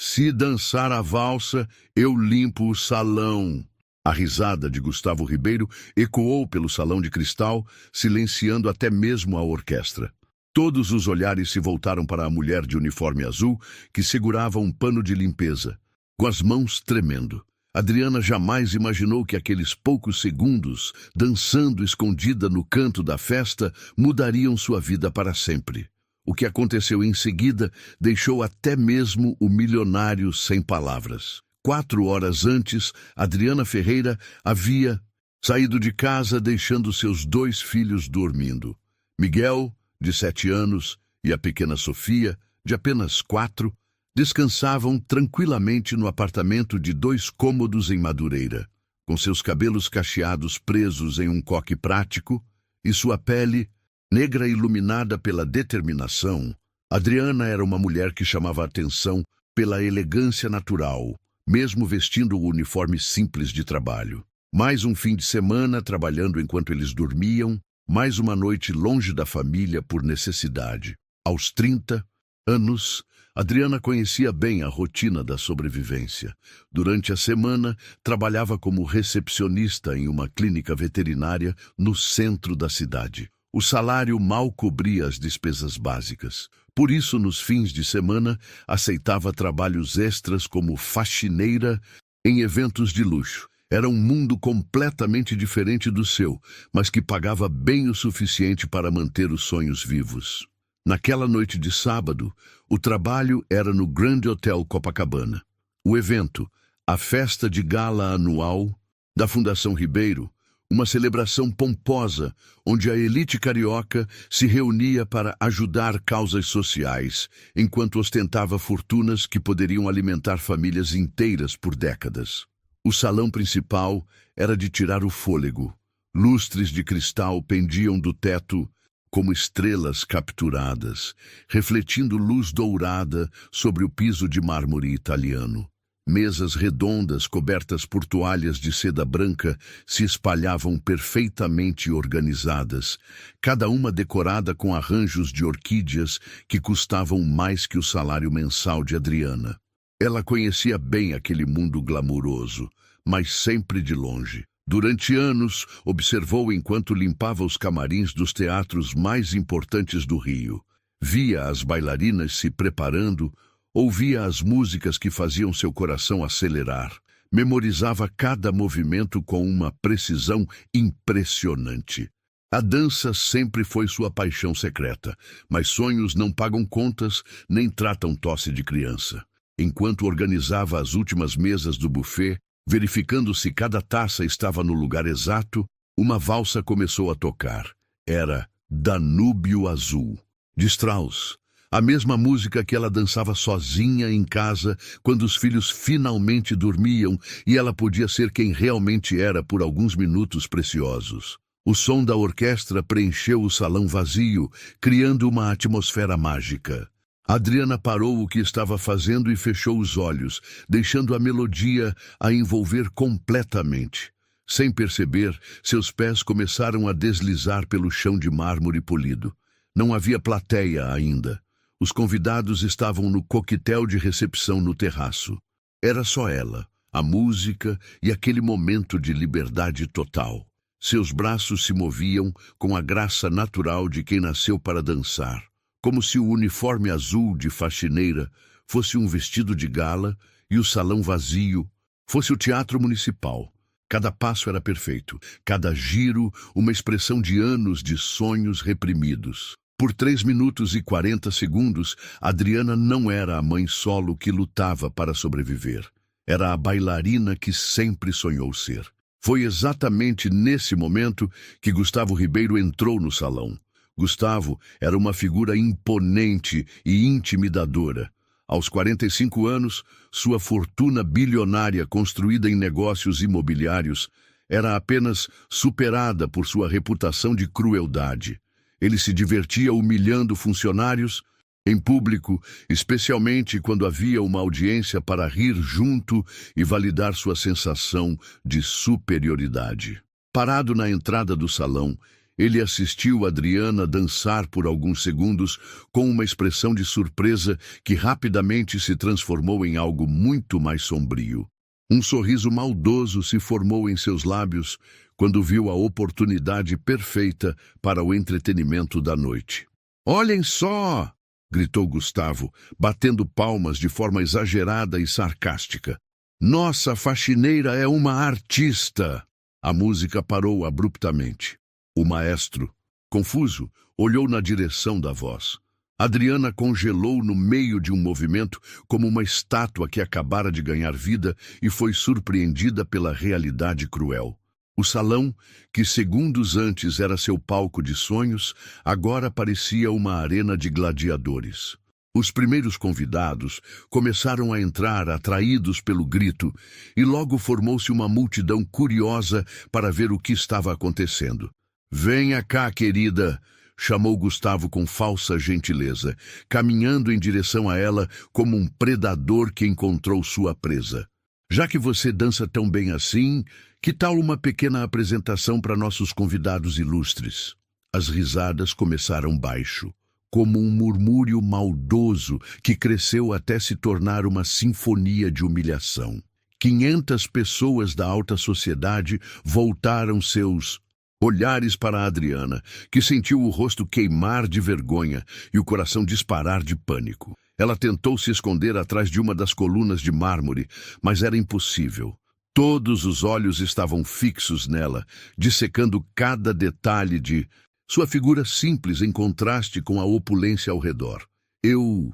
Se dançar a valsa, eu limpo o salão. A risada de Gustavo Ribeiro ecoou pelo salão de cristal, silenciando até mesmo a orquestra. Todos os olhares se voltaram para a mulher de uniforme azul, que segurava um pano de limpeza, com as mãos tremendo. Adriana jamais imaginou que aqueles poucos segundos, dançando escondida no canto da festa, mudariam sua vida para sempre. O que aconteceu em seguida deixou até mesmo o milionário sem palavras. 4 horas antes, Adriana Ferreira havia saído de casa deixando seus 2 filhos dormindo. Miguel, de 7 anos, e a pequena Sofia, de apenas 4, descansavam tranquilamente no apartamento de 2 cômodos em Madureira, com seus cabelos cacheados presos em um coque prático e sua pele negra iluminada pela determinação. Adriana era uma mulher que chamava a atenção pela elegância natural, mesmo vestindo o uniforme simples de trabalho. Mais um fim de semana trabalhando enquanto eles dormiam, mais uma noite longe da família por necessidade. Aos 30 anos, Adriana conhecia bem a rotina da sobrevivência. Durante a semana, trabalhava como recepcionista em uma clínica veterinária no centro da cidade. O salário mal cobria as despesas básicas. Por isso, nos fins de semana, aceitava trabalhos extras como faxineira em eventos de luxo. Era um mundo completamente diferente do seu, mas que pagava bem o suficiente para manter os sonhos vivos. Naquela noite de sábado, o trabalho era no Grand Hotel Copacabana. O evento, a festa de gala anual da Fundação Ribeiro, uma celebração pomposa onde a elite carioca se reunia para ajudar causas sociais, enquanto ostentava fortunas que poderiam alimentar famílias inteiras por décadas. O salão principal era de tirar o fôlego. Lustres de cristal pendiam do teto como estrelas capturadas, refletindo luz dourada sobre o piso de mármore italiano. Mesas redondas cobertas por toalhas de seda branca se espalhavam perfeitamente organizadas, cada uma decorada com arranjos de orquídeas que custavam mais que o salário mensal de Adriana. Ela conhecia bem aquele mundo glamuroso, mas sempre de longe. Durante anos, observou enquanto limpava os camarins dos teatros mais importantes do Rio. Via as bailarinas se preparando, ouvia as músicas que faziam seu coração acelerar. Memorizava cada movimento com uma precisão impressionante. A dança sempre foi sua paixão secreta, mas sonhos não pagam contas nem tratam tosse de criança. Enquanto organizava as últimas mesas do buffet, verificando se cada taça estava no lugar exato, uma valsa começou a tocar. Era Danúbio Azul, de Strauss. A mesma música que ela dançava sozinha em casa quando os filhos finalmente dormiam e ela podia ser quem realmente era por alguns minutos preciosos. O som da orquestra preencheu o salão vazio, criando uma atmosfera mágica. Adriana parou o que estava fazendo e fechou os olhos, deixando a melodia a envolver completamente. Sem perceber, seus pés começaram a deslizar pelo chão de mármore polido. Não havia plateia ainda. Os convidados estavam no coquetel de recepção no terraço. Era só ela, a música e aquele momento de liberdade total. Seus braços se moviam com a graça natural de quem nasceu para dançar, como se o uniforme azul de faxineira fosse um vestido de gala e o salão vazio fosse o teatro municipal. Cada passo era perfeito, cada giro uma expressão de anos de sonhos reprimidos. Por 3 minutos e 40 segundos, Adriana não era a mãe solo que lutava para sobreviver. Era a bailarina que sempre sonhou ser. Foi exatamente nesse momento que Gustavo Ribeiro entrou no salão. Gustavo era uma figura imponente e intimidadora. Aos 45 anos, sua fortuna bilionária construída em negócios imobiliários era apenas superada por sua reputação de crueldade. Ele se divertia humilhando funcionários em público, especialmente quando havia uma audiência para rir junto e validar sua sensação de superioridade. Parado na entrada do salão, Ele assistiu Adriana dançar por alguns segundos com uma expressão de surpresa que rapidamente se transformou em algo muito mais sombrio. Um sorriso maldoso se formou em seus lábios quando viu a oportunidade perfeita para o entretenimento da noite. "Olhem só!" gritou Gustavo, batendo palmas de forma exagerada e sarcástica. "Nossa faxineira é uma artista!" A música parou abruptamente. O maestro, confuso, olhou na direção da voz. Adriana congelou no meio de um movimento como uma estátua que acabara de ganhar vida e foi surpreendida pela realidade cruel. O salão, que segundos antes era seu palco de sonhos, agora parecia uma arena de gladiadores. Os primeiros convidados começaram a entrar atraídos pelo grito e logo formou-se uma multidão curiosa para ver o que estava acontecendo. "Venha cá, querida", chamou Gustavo com falsa gentileza, caminhando em direção a ela como um predador que encontrou sua presa. "Já que você dança tão bem assim, que tal uma pequena apresentação para nossos convidados ilustres?" As risadas começaram baixo, como um murmúrio maldoso que cresceu até se tornar uma sinfonia de humilhação. 500 pessoas da alta sociedade voltaram seus olhares para Adriana, que sentiu o rosto queimar de vergonha e o coração disparar de pânico. Ela tentou se esconder atrás de uma das colunas de mármore, mas era impossível. Todos os olhos estavam fixos nela, dissecando cada detalhe de sua figura simples em contraste com a opulência ao redor. Eu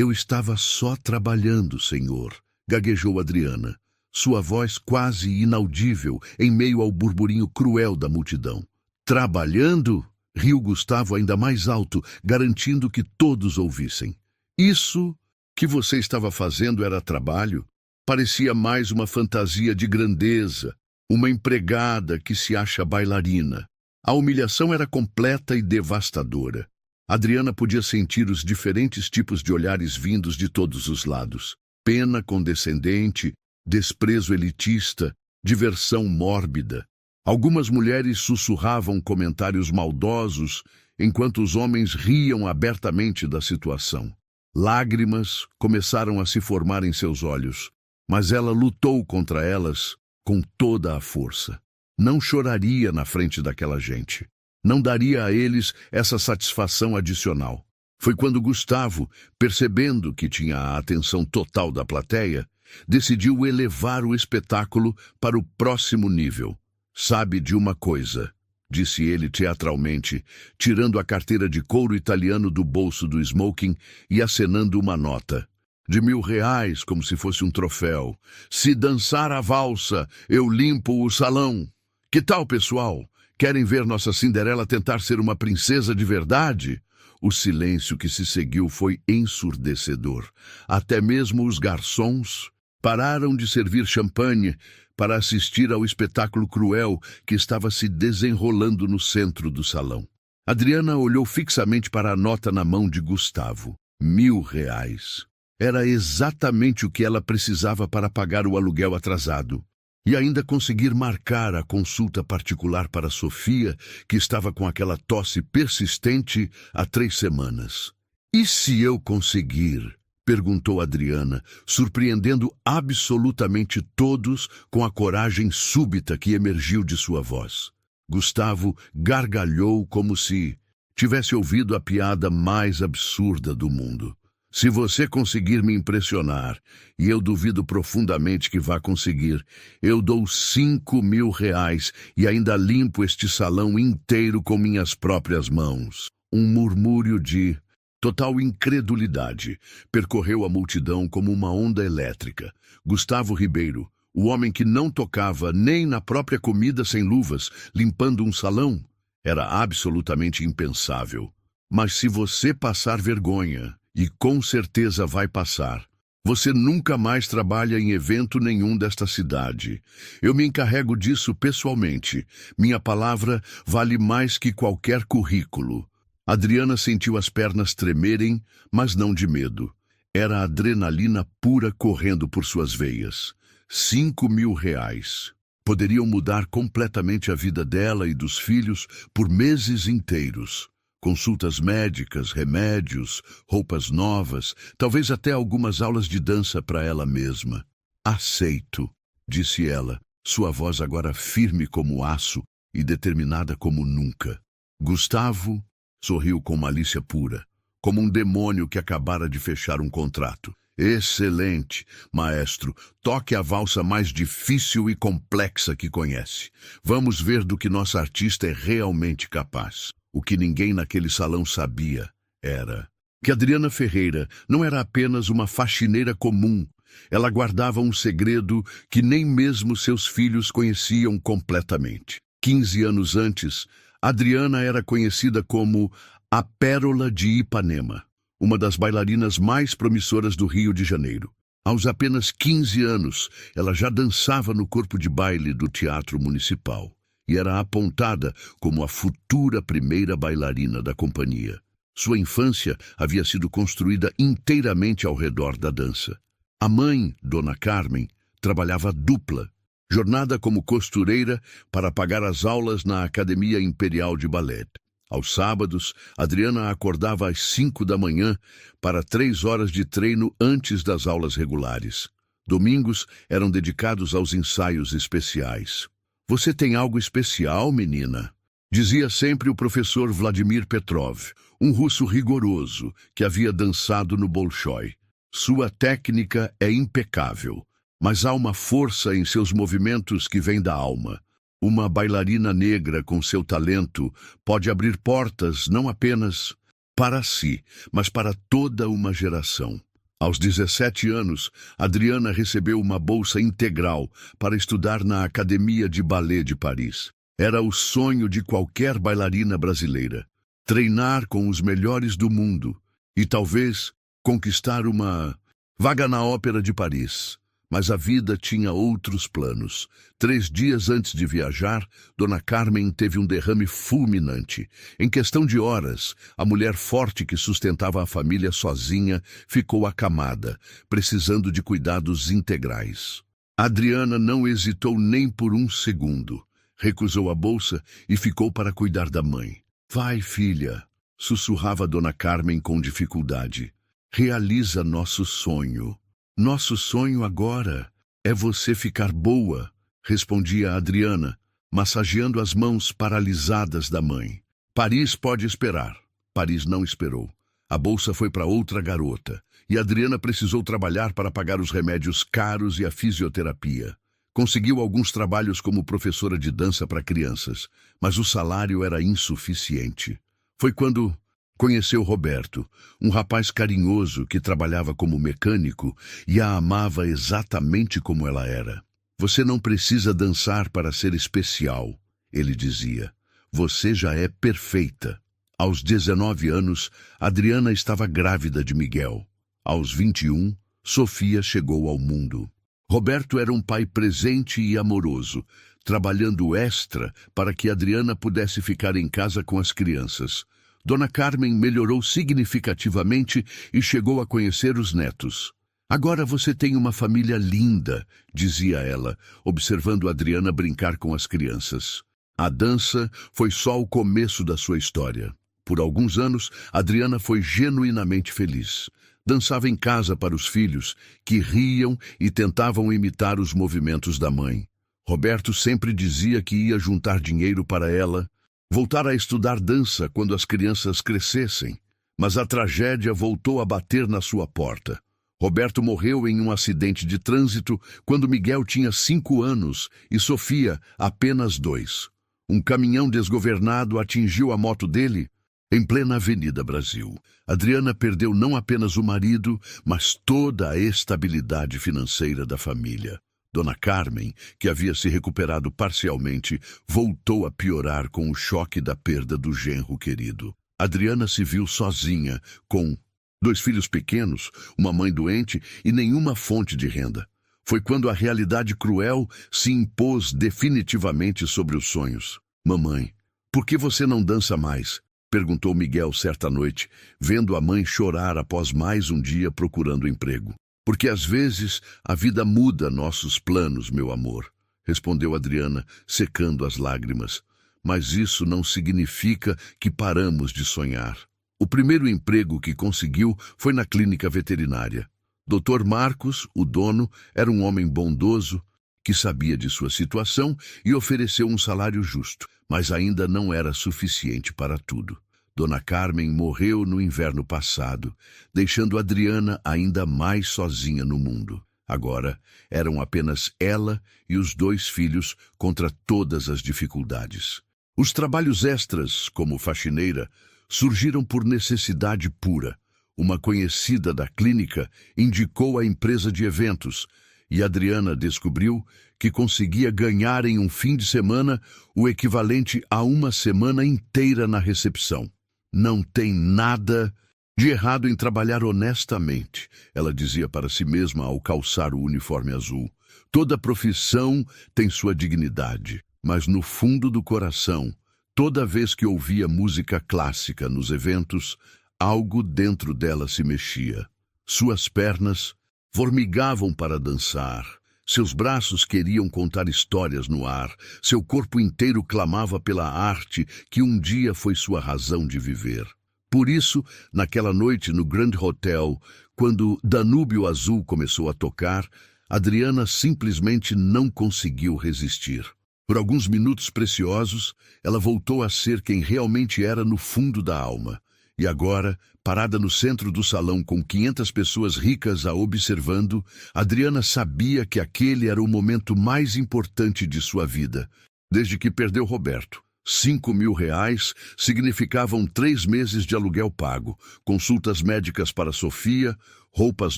estava só trabalhando, senhor", gaguejou Adriana, sua voz quase inaudível em meio ao burburinho cruel da multidão. "Trabalhando?" riu Gustavo ainda mais alto, garantindo que todos ouvissem. "Isso que você estava fazendo era trabalho?" Parecia mais uma fantasia de grandeza, uma empregada que se acha bailarina. A humilhação era completa e devastadora. Adriana podia sentir os diferentes tipos de olhares vindos de todos os lados. Pena condescendente, desprezo elitista, diversão mórbida. Algumas mulheres sussurravam comentários maldosos, enquanto os homens riam abertamente da situação. Lágrimas começaram a se formar em seus olhos, mas ela lutou contra elas com toda a força. Não choraria na frente daquela gente. Não daria a eles essa satisfação adicional. Foi quando Gustavo, percebendo que tinha a atenção total da plateia, decidiu elevar o espetáculo para o próximo nível. "Sabe de uma coisa", disse ele teatralmente, tirando a carteira de couro italiano do bolso do smoking e acenando uma nota. "de R$1.000, como se fosse um troféu. Se dançar a valsa, eu limpo o salão. Que tal, pessoal? Querem ver nossa Cinderela tentar ser uma princesa de verdade?" O silêncio que se seguiu foi ensurdecedor. Até mesmo os garçons pararam de servir champanhe para assistir ao espetáculo cruel que estava se desenrolando no centro do salão. Adriana olhou fixamente para a nota na mão de Gustavo. R$1.000. Era exatamente o que ela precisava para pagar o aluguel atrasado. E ainda conseguir marcar a consulta particular para Sofia, que estava com aquela tosse persistente há 3 semanas. "E se eu conseguir?" perguntou Adriana, surpreendendo absolutamente todos com a coragem súbita que emergiu de sua voz. Gustavo gargalhou como se tivesse ouvido a piada mais absurda do mundo. "Se você conseguir me impressionar, e eu duvido profundamente que vá conseguir, eu dou R$5.000 e ainda limpo este salão inteiro com minhas próprias mãos." Um murmúrio de total incredulidade percorreu a multidão como uma onda elétrica. Gustavo Ribeiro, o homem que não tocava nem na própria comida sem luvas, limpando um salão, era absolutamente impensável. "Mas se você passar vergonha, e com certeza vai passar, você nunca mais trabalha em evento nenhum desta cidade. Eu me encarrego disso pessoalmente. Minha palavra vale mais que qualquer currículo." Adriana sentiu as pernas tremerem, mas não de medo. Era adrenalina pura correndo por suas veias. R$5.000. Poderiam mudar completamente a vida dela e dos filhos por meses inteiros. Consultas médicas, remédios, roupas novas, talvez até algumas aulas de dança para ela mesma. Aceito, disse ela, sua voz agora firme como aço e determinada como nunca. Gustavo sorriu com malícia pura, como um demônio que acabara de fechar um contrato. Excelente, maestro. Toque a valsa mais difícil e complexa que conhece. Vamos ver do que nossa artista é realmente capaz. O que ninguém naquele salão sabia era que Adriana Ferreira não era apenas uma faxineira comum. Ela guardava um segredo que nem mesmo seus filhos conheciam completamente. 15 anos antes, Adriana era conhecida como a Pérola de Ipanema, uma das bailarinas mais promissoras do Rio de Janeiro. Aos apenas 15 anos, ela já dançava no corpo de baile do Teatro Municipal e era apontada como a futura primeira bailarina da companhia. Sua infância havia sido construída inteiramente ao redor da dança. A mãe, Dona Carmen, trabalhava dupla, jornada como costureira para pagar as aulas na Academia Imperial de Ballet. Aos sábados, Adriana acordava às 5 da manhã para 3 horas de treino antes das aulas regulares. Domingos eram dedicados aos ensaios especiais. Você tem algo especial, menina? Dizia sempre o professor Vladimir Petrov, um russo rigoroso que havia dançado no Bolshoi. Sua técnica é impecável, mas há uma força em seus movimentos que vem da alma. Uma bailarina negra com seu talento pode abrir portas não apenas para si, mas para toda uma geração. Aos 17 anos, Adriana recebeu uma bolsa integral para estudar na Academia de Ballet de Paris. Era o sonho de qualquer bailarina brasileira. Treinar com os melhores do mundo e talvez conquistar uma vaga na Ópera de Paris. Mas a vida tinha outros planos. 3 dias antes de viajar, Dona Carmen teve um derrame fulminante. Em questão de horas, a mulher forte que sustentava a família sozinha ficou acamada, precisando de cuidados integrais. Adriana não hesitou nem por um segundo. Recusou a bolsa e ficou para cuidar da mãe. Vai, filha, sussurrava Dona Carmen com dificuldade. Realiza nosso sonho. Nosso sonho agora é você ficar boa, respondia Adriana, massageando as mãos paralisadas da mãe. Paris pode esperar. Paris não esperou. A bolsa foi para outra garota, e Adriana precisou trabalhar para pagar os remédios caros e a fisioterapia. Conseguiu alguns trabalhos como professora de dança para crianças, mas o salário era insuficiente. Foi quando conheceu Roberto, um rapaz carinhoso que trabalhava como mecânico e a amava exatamente como ela era. Você não precisa dançar para ser especial, ele dizia. Você já é perfeita. Aos 19 anos, Adriana estava grávida de Miguel. Aos 21, Sofia chegou ao mundo. Roberto era um pai presente e amoroso, trabalhando extra para que Adriana pudesse ficar em casa com as crianças. Dona Carmen melhorou significativamente e chegou a conhecer os netos. Agora você tem uma família linda, dizia ela, observando Adriana brincar com as crianças. A dança foi só o começo da sua história. Por alguns anos, Adriana foi genuinamente feliz. Dançava em casa para os filhos, que riam e tentavam imitar os movimentos da mãe. Roberto sempre dizia que ia juntar dinheiro para ela, voltar a estudar dança quando as crianças crescessem. Mas a tragédia voltou a bater na sua porta. Roberto morreu em um acidente de trânsito quando Miguel tinha 5 anos e Sofia apenas 2. Um caminhão desgovernado atingiu a moto dele em plena Avenida Brasil. Adriana perdeu não apenas o marido, mas toda a estabilidade financeira da família. Dona Carmen, que havia se recuperado parcialmente, voltou a piorar com o choque da perda do genro querido. Adriana se viu sozinha, com 2 filhos pequenos, uma mãe doente e nenhuma fonte de renda. Foi quando a realidade cruel se impôs definitivamente sobre os sonhos. Mamãe, por que você não dança mais? Perguntou Miguel certa noite, vendo a mãe chorar após mais um dia procurando emprego. Porque às vezes a vida muda nossos planos, meu amor, respondeu Adriana, secando as lágrimas. Mas isso não significa que paramos de sonhar. O primeiro emprego que conseguiu foi na clínica veterinária. Dr. Marcos, o dono, era um homem bondoso, que sabia de sua situação e ofereceu um salário justo, mas ainda não era suficiente para tudo. Dona Carmen morreu no inverno passado, deixando Adriana ainda mais sozinha no mundo. Agora, eram apenas ela e os 2 filhos contra todas as dificuldades. Os trabalhos extras, como faxineira, surgiram por necessidade pura. Uma conhecida da clínica indicou a empresa de eventos e Adriana descobriu que conseguia ganhar em um fim de semana o equivalente a uma semana inteira na recepção. Não tem nada de errado em trabalhar honestamente, ela dizia para si mesma ao calçar o uniforme azul. Toda profissão tem sua dignidade, mas no fundo do coração, toda vez que ouvia música clássica nos eventos, algo dentro dela se mexia. Suas pernas formigavam para dançar. Seus braços queriam contar histórias no ar. Seu corpo inteiro clamava pela arte que um dia foi sua razão de viver. Por isso, naquela noite no Grand Hotel, quando Danúbio Azul começou a tocar, Adriana simplesmente não conseguiu resistir. Por alguns minutos preciosos, ela voltou a ser quem realmente era no fundo da alma. E agora, parada no centro do salão com 500 pessoas ricas a observando, Adriana sabia que aquele era o momento mais importante de sua vida, desde que perdeu Roberto. 5.000 reais significavam 3 meses de aluguel pago, consultas médicas para Sofia, roupas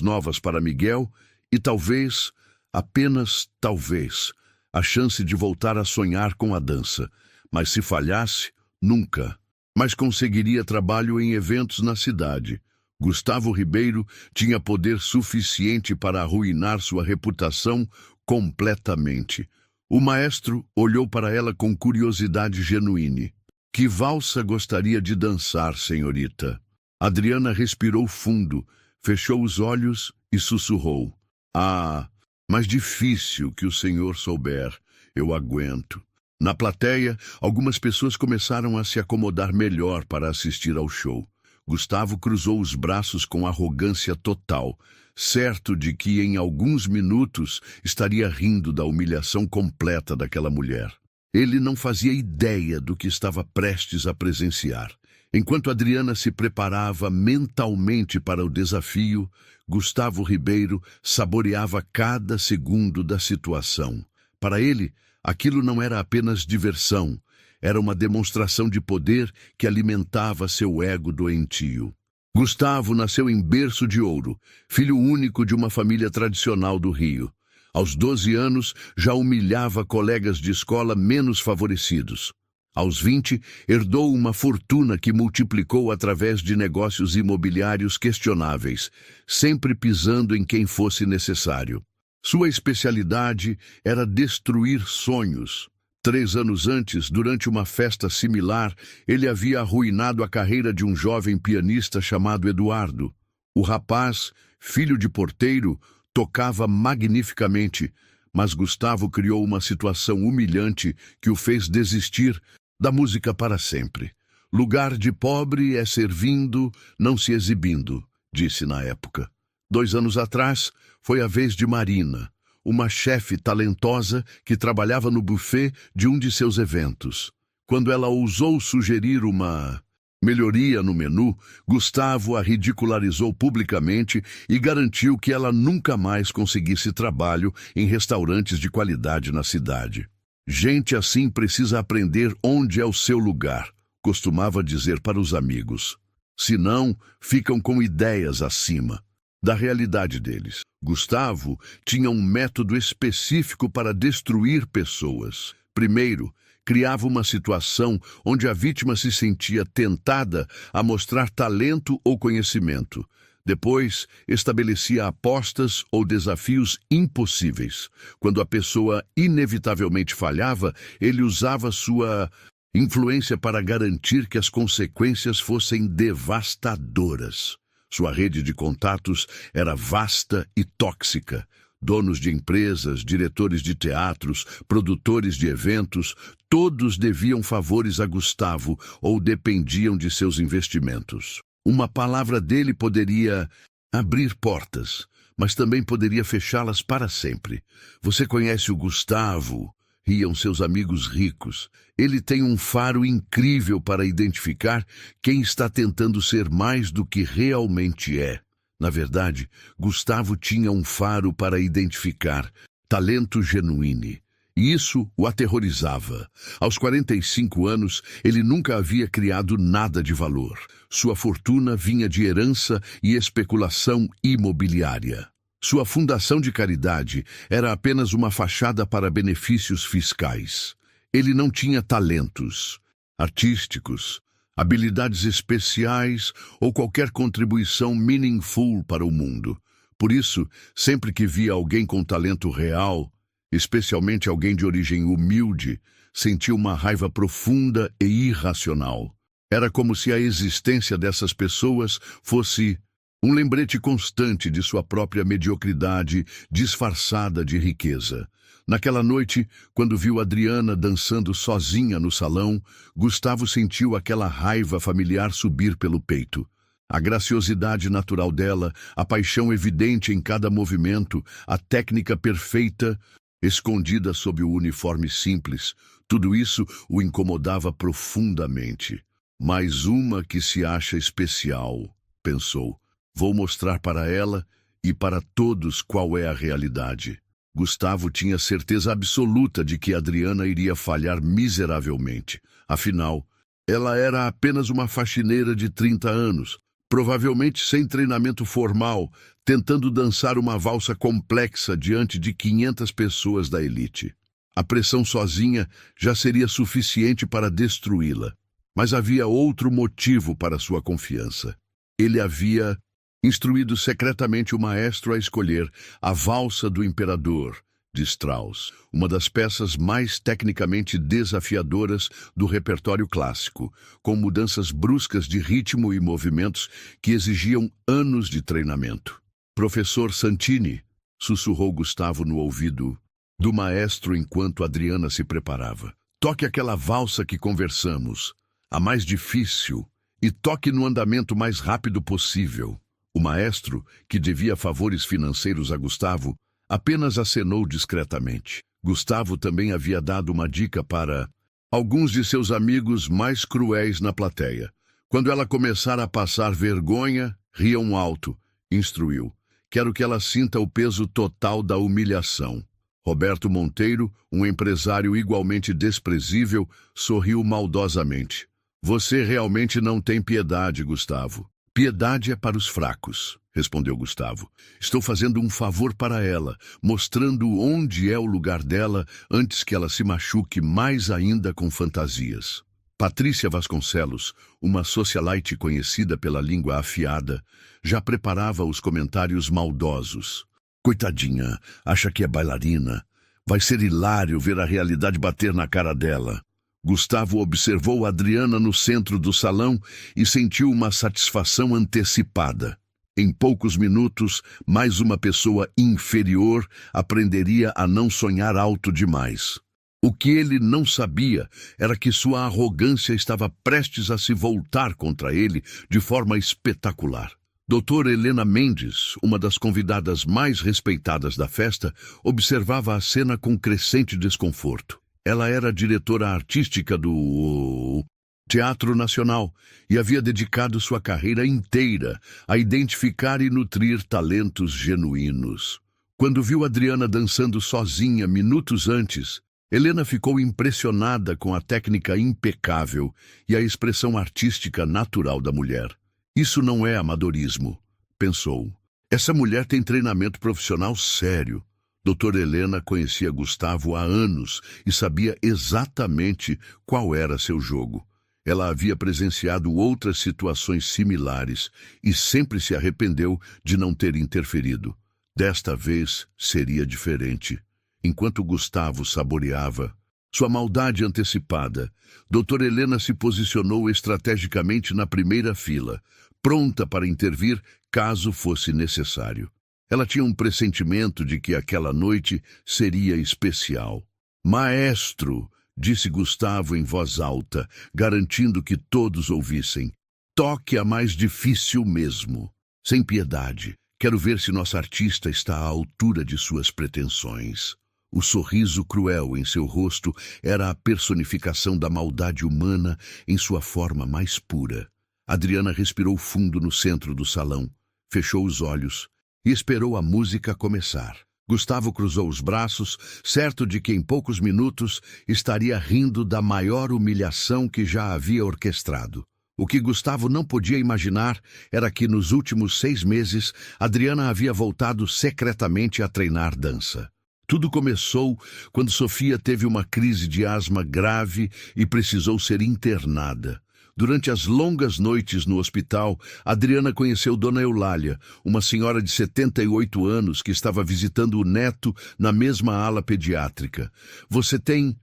novas para Miguel e talvez, apenas talvez, a chance de voltar a sonhar com a dança. Mas se falhasse, nunca. Mas conseguiria trabalho em eventos na cidade. Gustavo Ribeiro tinha poder suficiente para arruinar sua reputação completamente. O maestro olhou para ela com curiosidade genuína. Que valsa gostaria de dançar, senhorita? Adriana respirou fundo, fechou os olhos e sussurrou. Ah, mas difícil que o senhor souber. Eu aguento. Na plateia, algumas pessoas começaram a se acomodar melhor para assistir ao show. Gustavo cruzou os braços com arrogância total, certo de que em alguns minutos estaria rindo da humilhação completa daquela mulher. Ele não fazia ideia do que estava prestes a presenciar. Enquanto Adriana se preparava mentalmente para o desafio, Gustavo Ribeiro saboreava cada segundo da situação. Para ele, aquilo não era apenas diversão, era uma demonstração de poder que alimentava seu ego doentio. Gustavo nasceu em berço de ouro, filho único de uma família tradicional do Rio. Aos 12 anos, já humilhava colegas de escola menos favorecidos. Aos 20, herdou uma fortuna que multiplicou através de negócios imobiliários questionáveis, sempre pisando em quem fosse necessário. Sua especialidade era destruir sonhos. 3 anos antes, durante uma festa similar, ele havia arruinado a carreira de um jovem pianista chamado Eduardo. O rapaz, filho de porteiro, tocava magnificamente, mas Gustavo criou uma situação humilhante que o fez desistir da música para sempre. Lugar de pobre é servindo, não se exibindo, disse na época. 2 anos atrás, foi a vez de Marina, uma chefe talentosa que trabalhava no buffet de um de seus eventos. Quando ela ousou sugerir uma melhoria no menu, Gustavo a ridicularizou publicamente e garantiu que ela nunca mais conseguisse trabalho em restaurantes de qualidade na cidade. Gente assim precisa aprender onde é o seu lugar, costumava dizer para os amigos. Senão, ficam com ideias acima da realidade deles. Gustavo tinha um método específico para destruir pessoas. Primeiro, criava uma situação onde a vítima se sentia tentada a mostrar talento ou conhecimento. Depois, estabelecia apostas ou desafios impossíveis. Quando a pessoa inevitavelmente falhava, ele usava sua influência para garantir que as consequências fossem devastadoras. Sua rede de contatos era vasta e tóxica. Donos de empresas, diretores de teatros, produtores de eventos, todos deviam favores a Gustavo ou dependiam de seus investimentos. Uma palavra dele poderia abrir portas, mas também poderia fechá-las para sempre. Você conhece o Gustavo? Riam seus amigos ricos. Ele tem um faro incrível para identificar quem está tentando ser mais do que realmente é. Na verdade, Gustavo tinha um faro para identificar talento genuíno. E isso o aterrorizava. Aos 45 anos, ele nunca havia criado nada de valor. Sua fortuna vinha de herança e especulação imobiliária. Sua fundação de caridade era apenas uma fachada para benefícios fiscais. Ele não tinha talentos artísticos, habilidades especiais ou qualquer contribuição meaningful para o mundo. Por isso, sempre que via alguém com talento real, especialmente alguém de origem humilde, sentia uma raiva profunda e irracional. Era como se a existência dessas pessoas fosse um lembrete constante de sua própria mediocridade disfarçada de riqueza. Naquela noite, quando viu Adriana dançando sozinha no salão, Gustavo sentiu aquela raiva familiar subir pelo peito. A graciosidade natural dela, a paixão evidente em cada movimento, a técnica perfeita, escondida sob o uniforme simples, tudo isso o incomodava profundamente. Mais uma que se acha especial, pensou. Vou mostrar para ela e para todos qual é a realidade. Gustavo tinha certeza absoluta de que Adriana iria falhar miseravelmente. Afinal, ela era apenas uma faxineira de 30 anos, provavelmente sem treinamento formal, tentando dançar uma valsa complexa diante de 500 pessoas da elite. A pressão sozinha já seria suficiente para destruí-la. Mas havia outro motivo para sua confiança. Ele havia instruído secretamente o maestro a escolher a Valsa do Imperador, de Strauss, uma das peças mais tecnicamente desafiadoras do repertório clássico, com mudanças bruscas de ritmo e movimentos que exigiam anos de treinamento. Professor Santini, sussurrou Gustavo no ouvido do maestro enquanto Adriana se preparava. Toque aquela valsa que conversamos, a mais difícil, e toque no andamento mais rápido possível. O maestro, que devia favores financeiros a Gustavo, apenas acenou discretamente. Gustavo também havia dado uma dica para alguns de seus amigos mais cruéis na plateia. Quando ela começar a passar vergonha, riam alto, instruiu. Quero que ela sinta o peso total da humilhação. Roberto Monteiro, um empresário igualmente desprezível, sorriu maldosamente. Você realmente não tem piedade, Gustavo. Piedade é para os fracos, respondeu Gustavo. Estou fazendo um favor para ela, mostrando onde é o lugar dela antes que ela se machuque mais ainda com fantasias. Patrícia Vasconcelos, uma socialite conhecida pela língua afiada, já preparava os comentários maldosos. Coitadinha, acha que é bailarina. Vai ser hilário ver a realidade bater na cara dela. Gustavo observou Adriana no centro do salão e sentiu uma satisfação antecipada. Em poucos minutos, mais uma pessoa inferior aprenderia a não sonhar alto demais. O que ele não sabia era que sua arrogância estava prestes a se voltar contra ele de forma espetacular. Doutora Helena Mendes, uma das convidadas mais respeitadas da festa, observava a cena com crescente desconforto. Ela era diretora artística do Teatro Nacional e havia dedicado sua carreira inteira a identificar e nutrir talentos genuínos. Quando viu Adriana dançando sozinha minutos antes, Helena ficou impressionada com a técnica impecável e a expressão artística natural da mulher. Isso não é amadorismo, pensou. Essa mulher tem treinamento profissional sério. Doutora Helena conhecia Gustavo há anos e sabia exatamente qual era seu jogo. Ela havia presenciado outras situações similares e sempre se arrependeu de não ter interferido. Desta vez seria diferente. Enquanto Gustavo saboreava sua maldade antecipada, doutora Helena se posicionou estrategicamente na primeira fila, pronta para intervir caso fosse necessário. Ela tinha um pressentimento de que aquela noite seria especial. Maestro, disse Gustavo em voz alta, garantindo que todos ouvissem. Toque a mais difícil mesmo. Sem piedade. Quero ver se nossa artista está à altura de suas pretensões. O sorriso cruel em seu rosto era a personificação da maldade humana em sua forma mais pura. Adriana respirou fundo no centro do salão, fechou os olhos e esperou a música começar. Gustavo cruzou os braços, certo de que em poucos minutos estaria rindo da maior humilhação que já havia orquestrado. O que Gustavo não podia imaginar era que nos últimos 6 meses Adriana havia voltado secretamente a treinar dança. Tudo começou quando Sofia teve uma crise de asma grave e precisou ser internada. Durante as longas noites no hospital, Adriana conheceu Dona Eulália, uma senhora de 78 anos que estava visitando o neto na mesma ala pediátrica. Você tem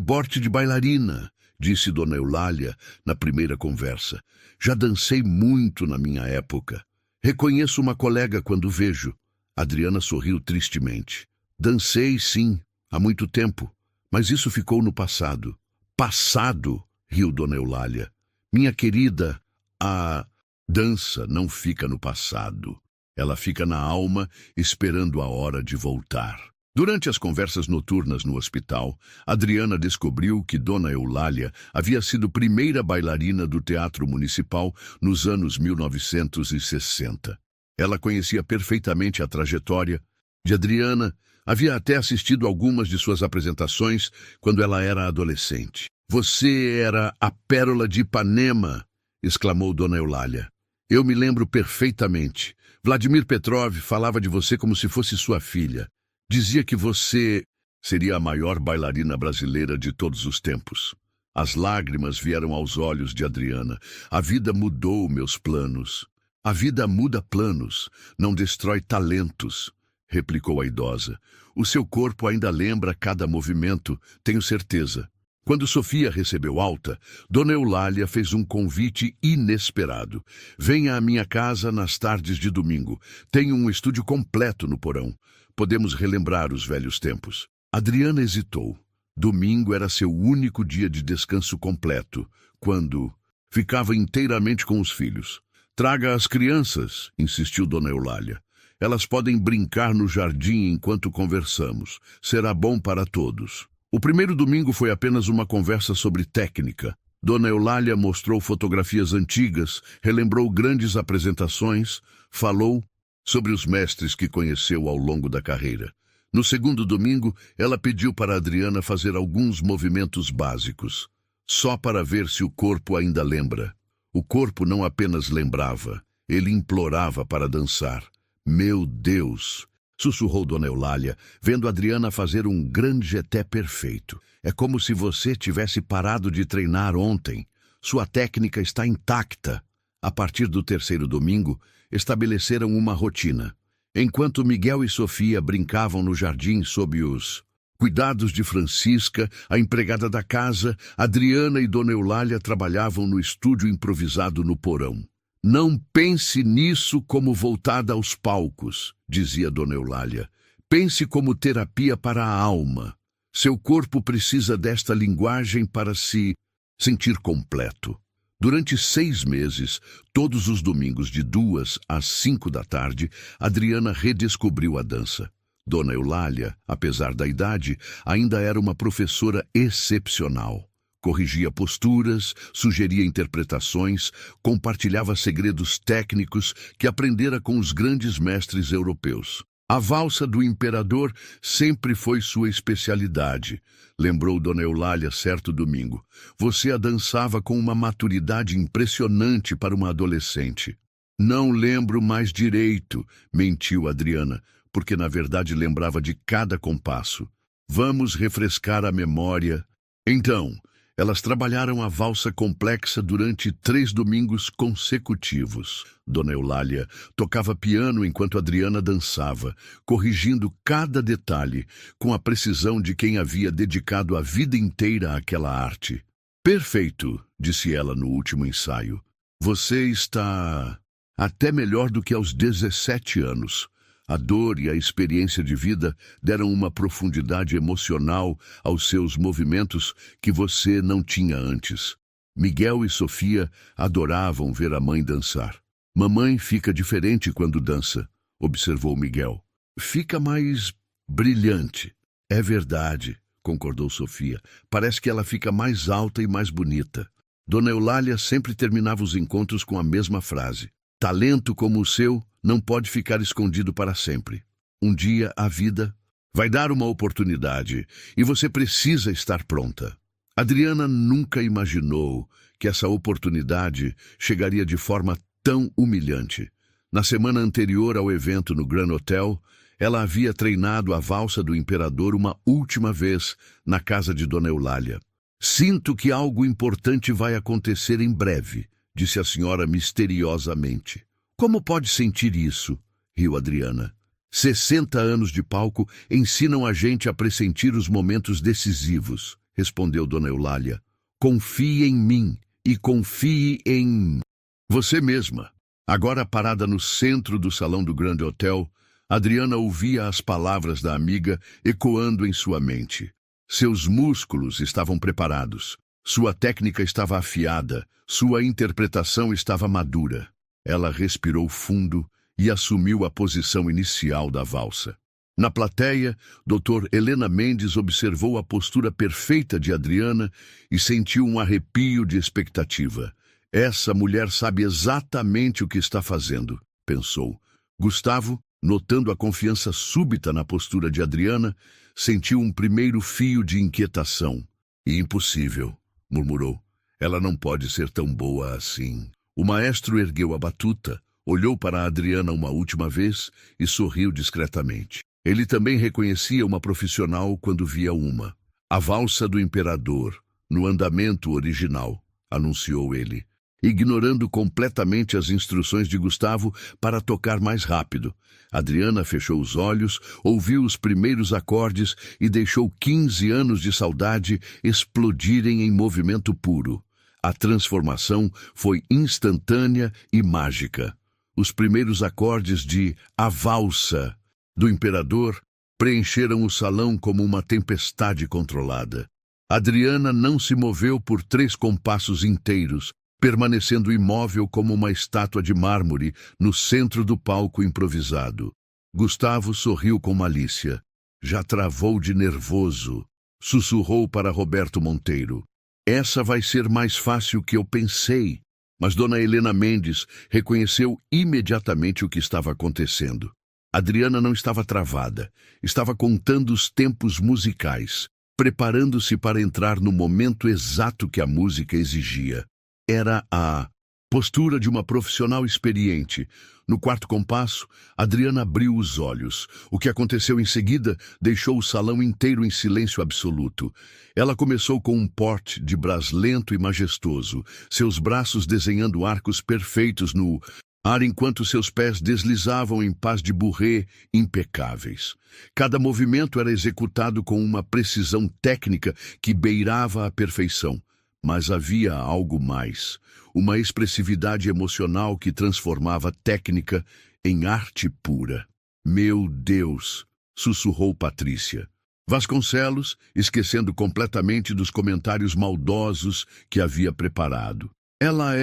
porte de bailarina, disse Dona Eulália na primeira conversa. Já dancei muito na minha época. Reconheço uma colega quando vejo. Adriana sorriu tristemente. Dancei, sim, há muito tempo, mas isso ficou no passado. Passado, riu Dona Eulália. Minha querida, a dança não fica no passado. Ela fica na alma, esperando a hora de voltar. Durante as conversas noturnas no hospital, Adriana descobriu que Dona Eulália havia sido primeira bailarina do Teatro Municipal nos anos 1960. Ela conhecia perfeitamente a trajetória de Adriana, havia até assistido algumas de suas apresentações quando ela era adolescente. Você era a Pérola de Ipanema, exclamou Dona Eulália. Eu me lembro perfeitamente. Vladimir Petrov falava de você como se fosse sua filha. Dizia que você seria a maior bailarina brasileira de todos os tempos. As lágrimas vieram aos olhos de Adriana. A vida mudou meus planos. A vida muda planos, não destrói talentos, replicou a idosa. O seu corpo ainda lembra cada movimento, tenho certeza. Quando Sofia recebeu alta, Dona Eulália fez um convite inesperado. Venha à minha casa nas tardes de domingo. Tenho um estúdio completo no porão. Podemos relembrar os velhos tempos. Adriana hesitou. Domingo era seu único dia de descanso completo, quando ficava inteiramente com os filhos. Traga as crianças, insistiu Dona Eulália. Elas podem brincar no jardim enquanto conversamos. Será bom para todos. O primeiro domingo foi apenas uma conversa sobre técnica. Dona Eulália mostrou fotografias antigas, relembrou grandes apresentações, falou sobre os mestres que conheceu ao longo da carreira. No segundo domingo, ela pediu para Adriana fazer alguns movimentos básicos, só para ver se o corpo ainda lembra. O corpo não apenas lembrava, ele implorava para dançar. Meu Deus! Sussurrou Dona Eulália, vendo Adriana fazer um grande jeté perfeito. É como se você tivesse parado de treinar ontem. Sua técnica está intacta. A partir do terceiro domingo, estabeleceram uma rotina. Enquanto Miguel e Sofia brincavam no jardim sob os cuidados de Francisca, a empregada da casa, Adriana e Dona Eulália trabalhavam no estúdio improvisado no porão. Não pense nisso como voltada aos palcos, dizia Dona Eulália. Pense como terapia para a alma. Seu corpo precisa desta linguagem para se sentir completo. Durante 6 meses, todos os domingos de 2 às 5 da tarde, Adriana redescobriu a dança. Dona Eulália, apesar da idade, ainda era uma professora excepcional. Corrigia posturas, sugeria interpretações, compartilhava segredos técnicos que aprendera com os grandes mestres europeus. A valsa do imperador sempre foi sua especialidade, lembrou Dona Eulália certo domingo. Você a dançava com uma maturidade impressionante para uma adolescente. Não lembro mais direito, mentiu Adriana, porque na verdade lembrava de cada compasso. Vamos refrescar a memória. Então, elas trabalharam a valsa complexa durante 3 domingos consecutivos. Dona Eulália tocava piano enquanto Adriana dançava, corrigindo cada detalhe com a precisão de quem havia dedicado a vida inteira àquela arte. Perfeito, disse ela no último ensaio. Você está até melhor do que aos 17 anos. A dor e a experiência de vida deram uma profundidade emocional aos seus movimentos que você não tinha antes. Miguel e Sofia adoravam ver a mãe dançar. Mamãe fica diferente quando dança, observou Miguel. Fica mais brilhante. É verdade, concordou Sofia. Parece que ela fica mais alta e mais bonita. Dona Eulália sempre terminava os encontros com a mesma frase. Talento como o seu não pode ficar escondido para sempre. Um dia a vida vai dar uma oportunidade e você precisa estar pronta. Adriana nunca imaginou que essa oportunidade chegaria de forma tão humilhante. Na semana anterior ao evento no Grand Hotel, ela havia treinado a valsa do imperador uma última vez na casa de Dona Eulália. Sinto que algo importante vai acontecer em breve, disse a senhora misteriosamente. Como pode sentir isso? Riu Adriana. 60 anos de palco ensinam a gente a pressentir os momentos decisivos, respondeu Dona Eulália. Confie em mim e confie em você mesma. Agora parada no centro do salão do Grand Hotel, Adriana ouvia as palavras da amiga ecoando em sua mente. Seus músculos estavam preparados, sua técnica estava afiada, sua interpretação estava madura. Ela respirou fundo e assumiu a posição inicial da valsa. Na plateia, Dr. Helena Mendes observou a postura perfeita de Adriana e sentiu um arrepio de expectativa. Essa mulher sabe exatamente o que está fazendo, pensou. Gustavo, notando a confiança súbita na postura de Adriana, sentiu um primeiro fio de inquietação. Impossível, murmurou. Ela não pode ser tão boa assim. O maestro ergueu a batuta, olhou para Adriana uma última vez e sorriu discretamente. Ele também reconhecia uma profissional quando via uma. A valsa do imperador, no andamento original, anunciou ele, ignorando completamente as instruções de Gustavo para tocar mais rápido. Adriana fechou os olhos, ouviu os primeiros acordes e deixou 15 anos de saudade explodirem em movimento puro. A transformação foi instantânea e mágica. Os primeiros acordes de A Valsa do Imperador preencheram o salão como uma tempestade controlada. Adriana não se moveu por 3 compassos inteiros, permanecendo imóvel como uma estátua de mármore no centro do palco improvisado. Gustavo sorriu com malícia. Já travou de nervoso. Sussurrou para Roberto Monteiro. Essa vai ser mais fácil que eu pensei. Mas Dona Helena Mendes reconheceu imediatamente o que estava acontecendo. Adriana não estava travada. Estava contando os tempos musicais, preparando-se para entrar no momento exato que a música exigia. Era a postura de uma profissional experiente. No quarto compasso, Adriana abriu os olhos. O que aconteceu em seguida deixou o salão inteiro em silêncio absoluto. Ela começou com um porte de brás lento e majestoso, seus braços desenhando arcos perfeitos no ar enquanto seus pés deslizavam em pas de bourrée impecáveis. Cada movimento era executado com uma precisão técnica que beirava a perfeição. Mas havia algo mais, uma expressividade emocional que transformava técnica em arte pura. Meu Deus, sussurrou Patrícia. Vasconcelos, esquecendo completamente dos comentários maldosos que havia preparado. Ela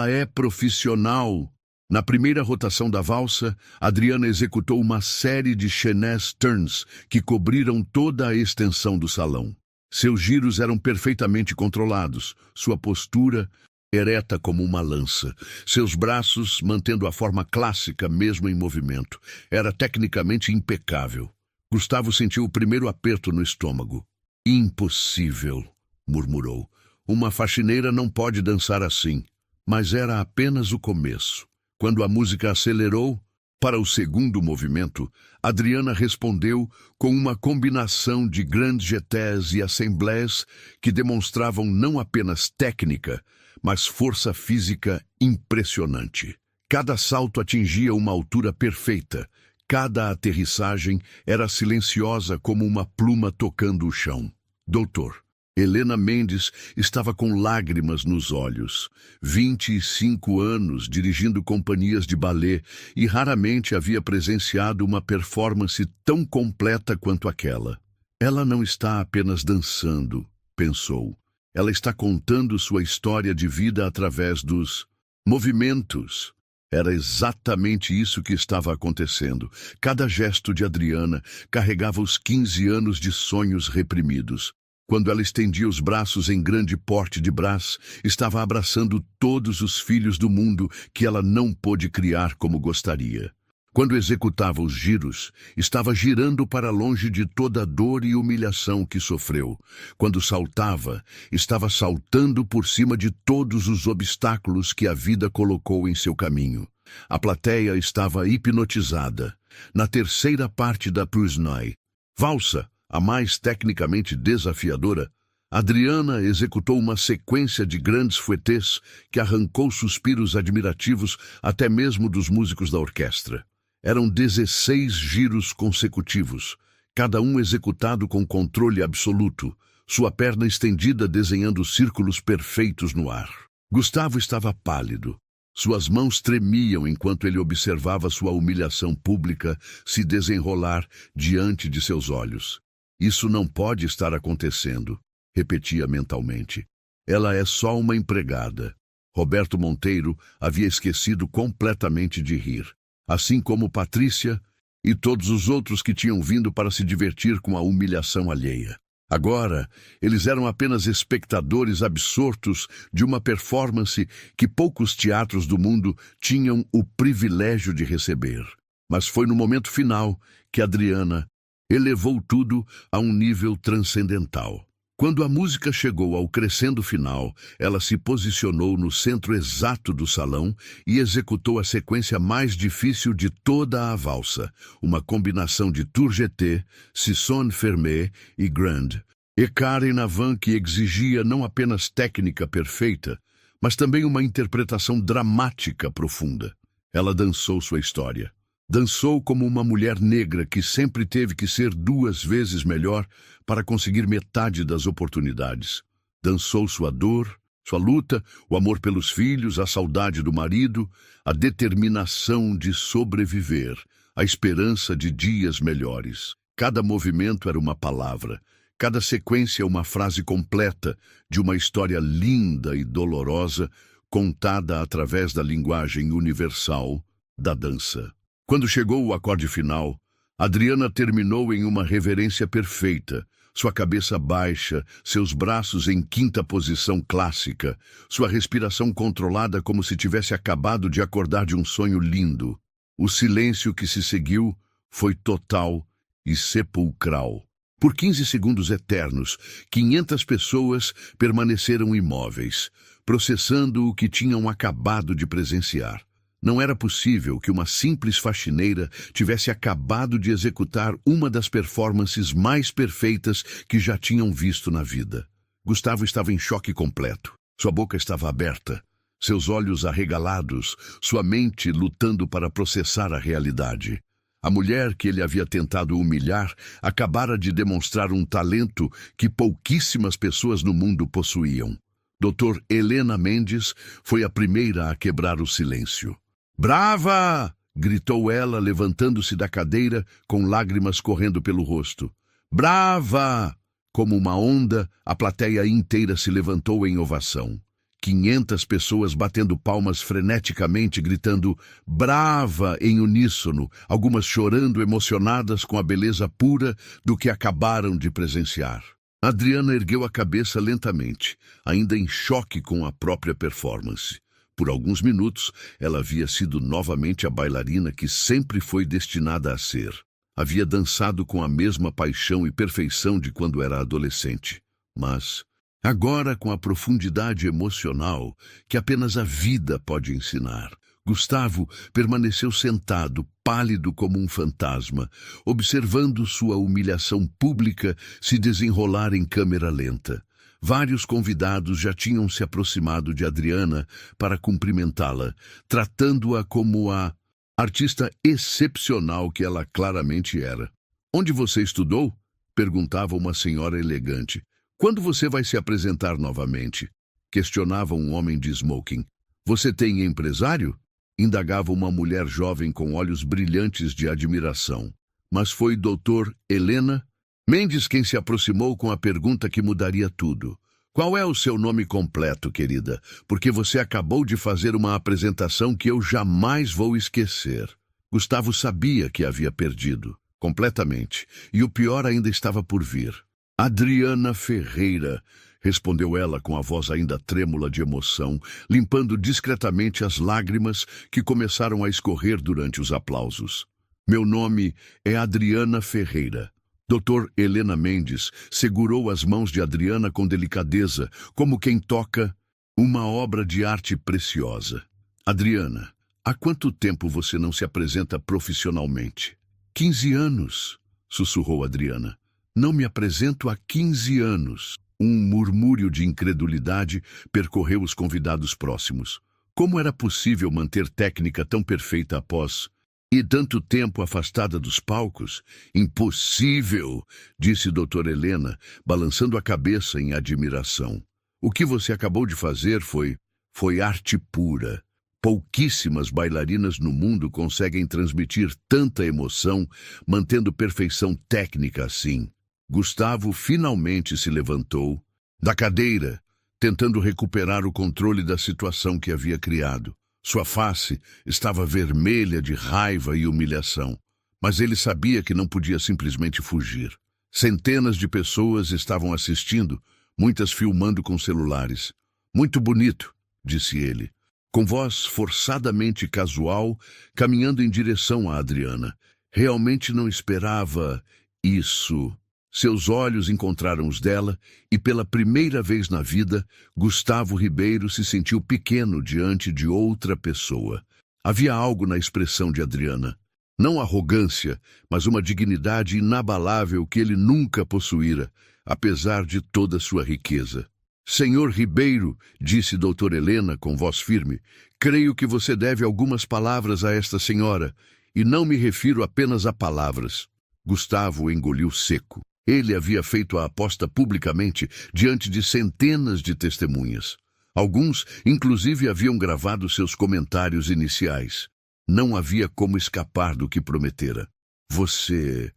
é profissional. Na primeira rotação da valsa, Adriana executou uma série de chaînés turns que cobriram toda a extensão do salão. Seus giros eram perfeitamente controlados, sua postura ereta como uma lança, seus braços mantendo a forma clássica mesmo em movimento. Era tecnicamente impecável. Gustavo sentiu o primeiro aperto no estômago. Impossível, murmurou. Uma faxineira não pode dançar assim. Mas era apenas o começo. Quando a música acelerou, para o segundo movimento, Adriana respondeu com uma combinação de grands jetés e assemblées que demonstravam não apenas técnica, mas força física impressionante. Cada salto atingia uma altura perfeita. Cada aterrissagem era silenciosa como uma pluma tocando o chão. Doutor, Helena Mendes estava com lágrimas nos olhos. 25 anos dirigindo companhias de balé e raramente havia presenciado uma performance tão completa quanto aquela. Ela não está apenas dançando, pensou. Ela está contando sua história de vida através dos movimentos. Era exatamente isso que estava acontecendo. Cada gesto de Adriana carregava os 15 anos de sonhos reprimidos. Quando ela estendia os braços em grande porte de Brás, estava abraçando todos os filhos do mundo que ela não pôde criar como gostaria. Quando executava os giros, estava girando para longe de toda a dor e humilhação que sofreu. Quando saltava, estava saltando por cima de todos os obstáculos que a vida colocou em seu caminho. A plateia estava hipnotizada. Na terceira parte da Prusnoy, valsa, a mais tecnicamente desafiadora, Adriana executou uma sequência de grandes fouettes que arrancou suspiros admirativos até mesmo dos músicos da orquestra. Eram 16 giros consecutivos, cada um executado com controle absoluto, sua perna estendida desenhando círculos perfeitos no ar. Gustavo estava pálido. Suas mãos tremiam enquanto ele observava sua humilhação pública se desenrolar diante de seus olhos. Isso não pode estar acontecendo, repetia mentalmente. Ela é só uma empregada. Roberto Monteiro havia esquecido completamente de rir, assim como Patrícia e todos os outros que tinham vindo para se divertir com a humilhação alheia. Agora, eles eram apenas espectadores absortos de uma performance que poucos teatros do mundo tinham o privilégio de receber. Mas foi no momento final que Adriana elevou tudo a um nível transcendental. Quando a música chegou ao crescendo final, ela se posicionou no centro exato do salão e executou a sequência mais difícil de toda a valsa, uma combinação de tour jeté, Sisson fermé e grande, écart en avant que exigia não apenas técnica perfeita, mas também uma interpretação dramática profunda. Ela dançou sua história. Dançou como uma mulher negra que sempre teve que ser 2 vezes melhor para conseguir metade das oportunidades. Dançou sua dor, sua luta, o amor pelos filhos, a saudade do marido, a determinação de sobreviver, a esperança de dias melhores. Cada movimento era uma palavra, cada sequência uma frase completa de uma história linda e dolorosa, contada através da linguagem universal da dança. Quando chegou o acorde final, Adriana terminou em uma reverência perfeita, sua cabeça baixa, seus braços em quinta posição clássica, sua respiração controlada como se tivesse acabado de acordar de um sonho lindo. O silêncio que se seguiu foi total e sepulcral. Por 15 segundos eternos, 500 pessoas permaneceram imóveis, processando o que tinham acabado de presenciar. Não era possível que uma simples faxineira tivesse acabado de executar uma das performances mais perfeitas que já tinham visto na vida. Gustavo estava em choque completo. Sua boca estava aberta, seus olhos arregalados, sua mente lutando para processar a realidade. A mulher que ele havia tentado humilhar acabara de demonstrar um talento que pouquíssimas pessoas no mundo possuíam. Dr. Helena Mendes foi a primeira a quebrar o silêncio. "Brava!" gritou ela, levantando-se da cadeira, com lágrimas correndo pelo rosto. "Brava!" Como uma onda, a plateia inteira se levantou em ovação. 500 pessoas batendo palmas freneticamente, gritando "Brava!" em uníssono, algumas chorando emocionadas com a beleza pura do que acabaram de presenciar. Adriana ergueu a cabeça lentamente, ainda em choque com a própria performance. Por alguns minutos, ela havia sido novamente a bailarina que sempre foi destinada a ser. Havia dançado com a mesma paixão e perfeição de quando era adolescente. Mas, agora com a profundidade emocional que apenas a vida pode ensinar, Gustavo permaneceu sentado, pálido como um fantasma, observando sua humilhação pública se desenrolar em câmera lenta. Vários convidados já tinham se aproximado de Adriana para cumprimentá-la, tratando-a como a artista excepcional que ela claramente era. "Onde você estudou?" perguntava uma senhora elegante. Quando você vai se apresentar novamente? Questionava um homem de smoking. Você tem empresário? Indagava uma mulher jovem com olhos brilhantes de admiração. Mas foi Dr. Helena Mendes quem se aproximou com a pergunta que mudaria tudo. Qual é o seu nome completo, querida? Porque você acabou de fazer uma apresentação que eu jamais vou esquecer. Gustavo sabia que havia perdido, completamente, e o pior ainda estava por vir. Adriana Ferreira, respondeu ela com a voz ainda trêmula de emoção, limpando discretamente as lágrimas que começaram a escorrer durante os aplausos. Meu nome é Adriana Ferreira. Dr. Helena Mendes segurou as mãos de Adriana com delicadeza, como quem toca uma obra de arte preciosa. Adriana, há quanto tempo você não se apresenta profissionalmente? 15 anos, sussurrou Adriana. Não me apresento há 15 anos. Um murmúrio de incredulidade percorreu os convidados próximos. Como era possível manter técnica tão perfeita após e tanto tempo afastada dos palcos? Impossível, disse Dr. Helena, balançando a cabeça em admiração. O que você acabou de fazer foi arte pura. Pouquíssimas bailarinas no mundo conseguem transmitir tanta emoção, mantendo perfeição técnica assim. Gustavo finalmente se levantou da cadeira, tentando recuperar o controle da situação que havia criado. Sua face estava vermelha de raiva e humilhação, mas ele sabia que não podia simplesmente fugir. Centenas de pessoas estavam assistindo, muitas filmando com celulares. Muito bonito, disse ele, com voz forçadamente casual, caminhando em direção a Adriana. Realmente não esperava isso. Seus olhos encontraram os dela e, pela primeira vez na vida, Gustavo Ribeiro se sentiu pequeno diante de outra pessoa. Havia algo na expressão de Adriana. Não arrogância, mas uma dignidade inabalável que ele nunca possuíra, apesar de toda sua riqueza. Senhor Ribeiro, disse Dr. Helena com voz firme, creio que você deve algumas palavras a esta senhora, e não me refiro apenas a palavras. Gustavo engoliu seco. Ele havia feito a aposta publicamente diante de centenas de testemunhas. Alguns, inclusive, haviam gravado seus comentários iniciais. Não havia como escapar do que prometera. Você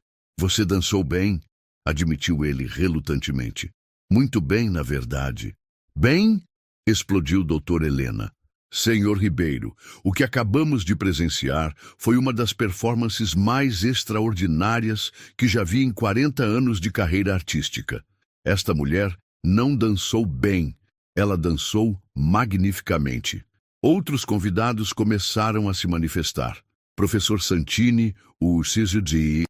dançou bem, admitiu ele relutantemente. Muito bem, na verdade. Bem? Explodiu Dr. Helena. Senhor Ribeiro, o que acabamos de presenciar foi uma das performances mais extraordinárias que já vi em 40 anos de carreira artística. Esta mulher não dançou bem, ela dançou magnificamente. Outros convidados começaram a se manifestar. Professor Santini, o CZD,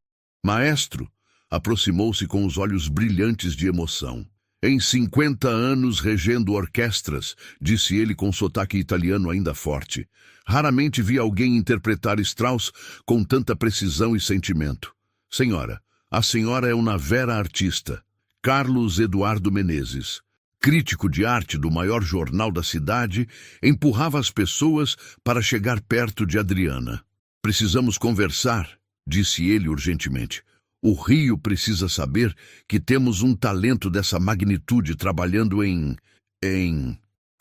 maestro, aproximou-se com os olhos brilhantes de emoção. Em 50 anos regendo orquestras, disse ele com sotaque italiano ainda forte. Raramente vi alguém interpretar Strauss com tanta precisão e sentimento. Senhora, a senhora é uma vera artista. Carlos Eduardo Menezes, crítico de arte do maior jornal da cidade, empurrava as pessoas para chegar perto de Adriana. Precisamos conversar, disse ele urgentemente. O Rio precisa saber que temos um talento dessa magnitude trabalhando em